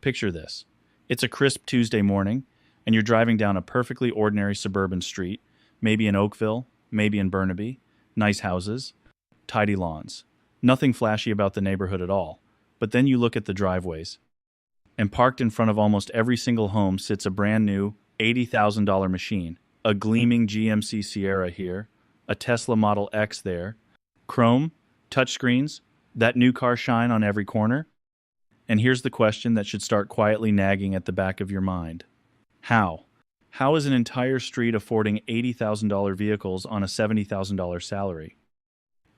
Picture this. It's a crisp Tuesday morning, and you're driving down a perfectly ordinary suburban street, maybe in Oakville, maybe in Burnaby. Nice houses, tidy lawns. Nothing flashy about the neighborhood at all. But then you look at the driveways, and parked in front of almost every single home sits a brand new $80,000 machine. A gleaming GMC Sierra here, a Tesla Model X there, chrome, touchscreens, that new car shine on every corner. And here's the question that should start quietly nagging at the back of your mind. How? How is an entire street affording $80,000 vehicles on a $70,000 salary?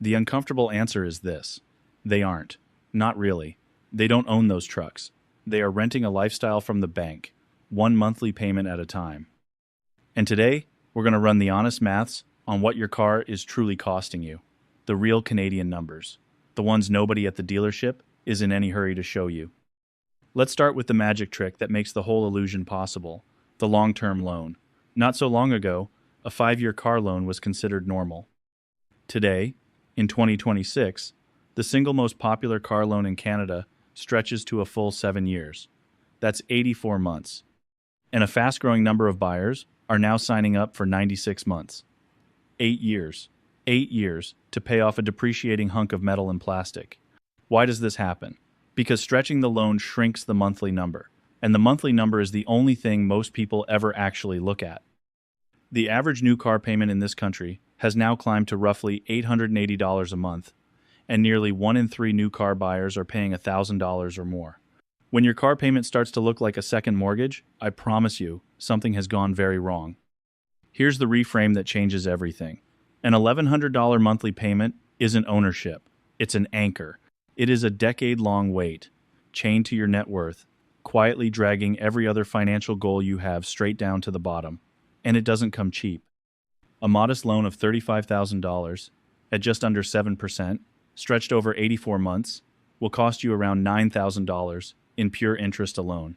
The uncomfortable answer is this. They aren't. Not really. They don't own those trucks. They are renting a lifestyle from the bank, one monthly payment at a time. And today, we're going to run the honest maths on what your car is truly costing you. The real Canadian numbers. The ones nobody at the dealership is in any hurry to show you. Let's start with the magic trick that makes the whole illusion possible, the long-term loan. Not so long ago, a 5-year car loan was considered normal. Today, in 2026, the single most popular car loan in Canada stretches to a full 7 years. That's 84 months. And a fast-growing number of buyers are now signing up for 96 months. 8 years. 8 years to pay off a depreciating hunk of metal and plastic. Why does this happen? Because stretching the loan shrinks the monthly number, and the monthly number is the only thing most people ever actually look at. The average new car payment in this country has now climbed to roughly $880 a month, and nearly 1 in 3 new car buyers are paying $1,000 or more. When your car payment starts to look like a second mortgage, I promise you, something has gone very wrong. Here's the reframe that changes everything. An $1,100 monthly payment isn't ownership. It's an anchor. It is a decade-long weight, chained to your net worth, quietly dragging every other financial goal you have straight down to the bottom. And it doesn't come cheap. A modest loan of $35,000 at just under 7%, stretched over 84 months, will cost you around $9,000 in pure interest alone.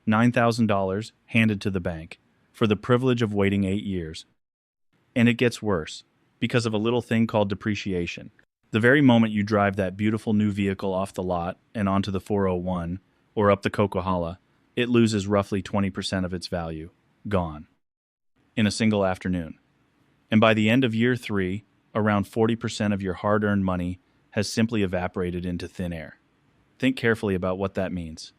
$9,000 handed to the bank for the privilege of waiting 8 years. And it gets worse because of a little thing called depreciation. The very moment you drive that beautiful new vehicle off the lot and onto the 401 or up the Coquihalla, it loses roughly 20% of its value. Gone. In a single afternoon. And by the end of year 3, around 40% of your hard-earned money has simply evaporated into thin air. Think carefully about what that means.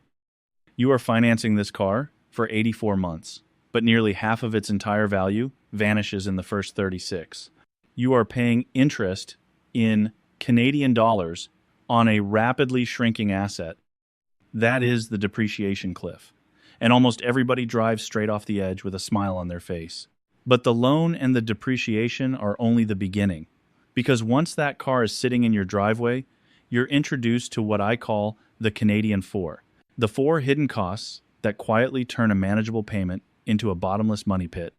You are financing this car for 84 months, but nearly half of its entire value vanishes in the first 36. You are paying interest in Canadian dollars on a rapidly shrinking asset. That is the depreciation cliff. And almost everybody drives straight off the edge with a smile on their face. But the loan and the depreciation are only the beginning. Because once that car is sitting in your driveway, you're introduced to what I call the Canadian 4. The 4 hidden costs that quietly turn a manageable payment into a bottomless money pit.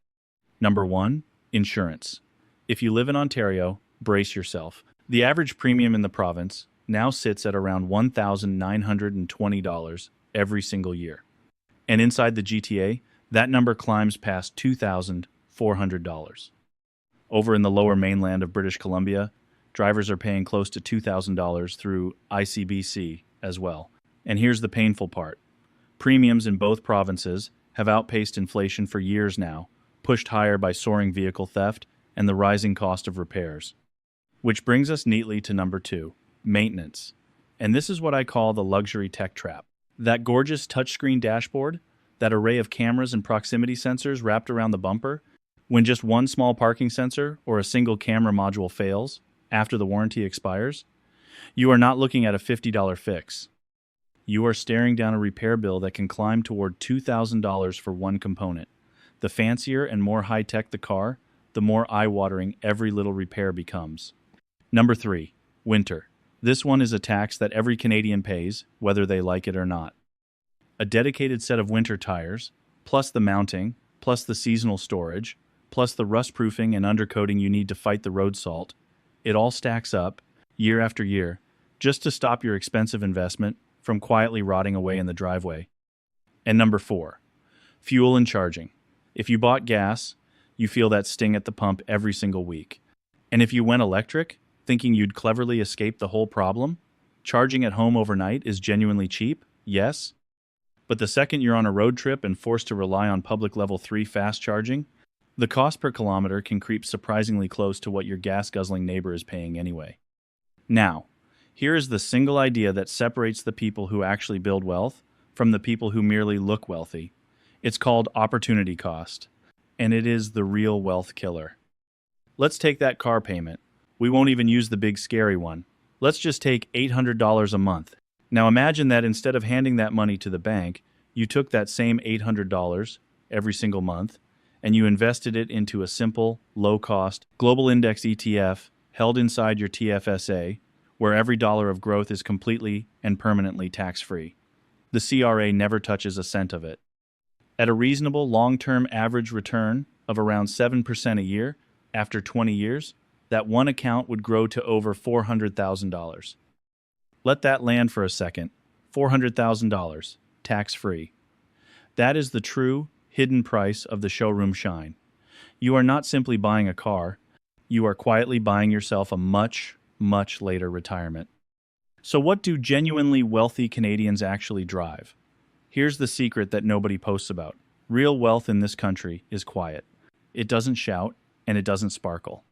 Number 1, insurance. If you live in Ontario, brace yourself. The average premium in the province now sits at around $1,920 every single year. And inside the GTA, that number climbs past $2,400. Over in the lower mainland of British Columbia, drivers are paying close to $2,000 through ICBC as well. And here's the painful part. Premiums in both provinces have outpaced inflation for years now, pushed higher by soaring vehicle theft and the rising cost of repairs. Which brings us neatly to number 2, maintenance. And this is what I call the luxury tech trap. That gorgeous touchscreen dashboard, that array of cameras and proximity sensors wrapped around the bumper, when just one small parking sensor or a single camera module fails after the warranty expires, you are not looking at a $50 fix. You are staring down a repair bill that can climb toward $2,000 for one component. The fancier and more high-tech the car, the more eye-watering every little repair becomes. Number 3, winter. This one is a tax that every Canadian pays, whether they like it or not. A dedicated set of winter tires, plus the mounting, plus the seasonal storage, plus the rust-proofing and undercoating you need to fight the road salt, it all stacks up, year after year, just to stop your expensive investment from quietly rotting away in the driveway. And number 4, fuel and charging. If you bought gas, you feel that sting at the pump every single week. And if you went electric, thinking you'd cleverly escape the whole problem, charging at home overnight is genuinely cheap, yes? But the second you're on a road trip and forced to rely on public level 3 fast charging, the cost per kilometer can creep surprisingly close to what your gas-guzzling neighbor is paying anyway. Now, here is the single idea that separates the people who actually build wealth from the people who merely look wealthy. It's called opportunity cost, and it is the real wealth killer. Let's take that car payment. We won't even use the big scary one. Let's just take $800 a month. Now imagine that instead of handing that money to the bank, you took that same $800 every single month and you invested it into a simple, low-cost, global index ETF held inside your TFSA, where every dollar of growth is completely and permanently tax-free. The CRA never touches a cent of it. At a reasonable long-term average return of around 7% a year, after 20 years, that one account would grow to over $400,000. Let that land for a second. $400,000, tax-free. That is the true, hidden price of the showroom shine. You are not simply buying a car, you are quietly buying yourself a much, much later retirement. So what do genuinely wealthy Canadians actually drive? Here's the secret that nobody posts about. Real wealth in this country is quiet. It doesn't shout, and it doesn't sparkle.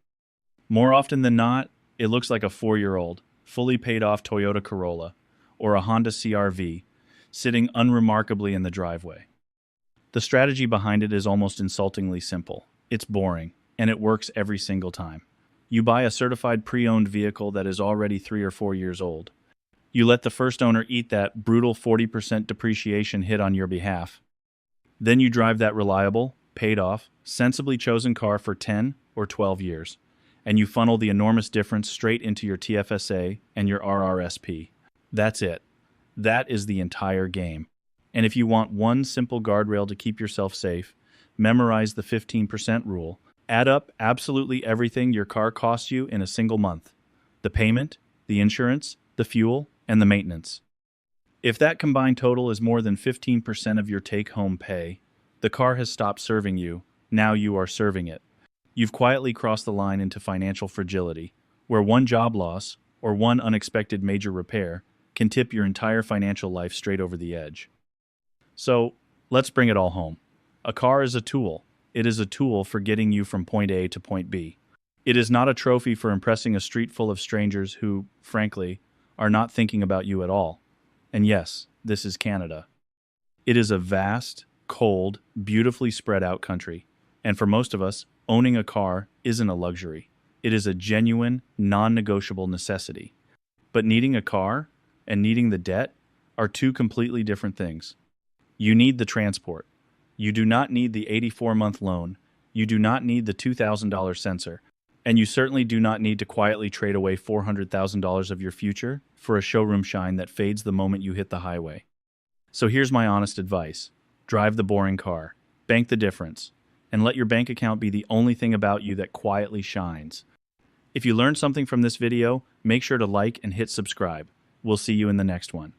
More often than not, it looks like a 4-year-old, fully paid off Toyota Corolla, or a Honda CR-V, sitting unremarkably in the driveway. The strategy behind it is almost insultingly simple. It's boring, and it works every single time. You buy a certified pre-owned vehicle that is already 3 or 4 years old. You let the first owner eat that brutal 40% depreciation hit on your behalf. Then you drive that reliable, paid off, sensibly chosen car for 10 or 12 years, and you funnel the enormous difference straight into your TFSA and your RRSP. That's it. That is the entire game. And if you want one simple guardrail to keep yourself safe, memorize the 15% rule. Add up absolutely everything your car costs you in a single month. The payment, the insurance, the fuel, and the maintenance. If that combined total is more than 15% of your take-home pay, the car has stopped serving you. Now you are serving it. You've quietly crossed the line into financial fragility, where one job loss or one unexpected major repair can tip your entire financial life straight over the edge. So, let's bring it all home. A car is a tool. It is a tool for getting you from point A to point B. It is not a trophy for impressing a street full of strangers who, frankly, are not thinking about you at all. And yes, this is Canada. It is a vast, cold, beautifully spread out country. And for most of us, owning a car isn't a luxury. It is a genuine, non-negotiable necessity. But needing a car and needing the debt are two completely different things. You need the transport. You do not need the 84-month loan. You do not need the $2,000 sensor. And you certainly do not need to quietly trade away $400,000 of your future for a showroom shine that fades the moment you hit the highway. So here's my honest advice. Drive the boring car. Bank the difference. And let your bank account be the only thing about you that quietly shines. If you learned something from this video, make sure to like and hit subscribe. We'll see you in the next one.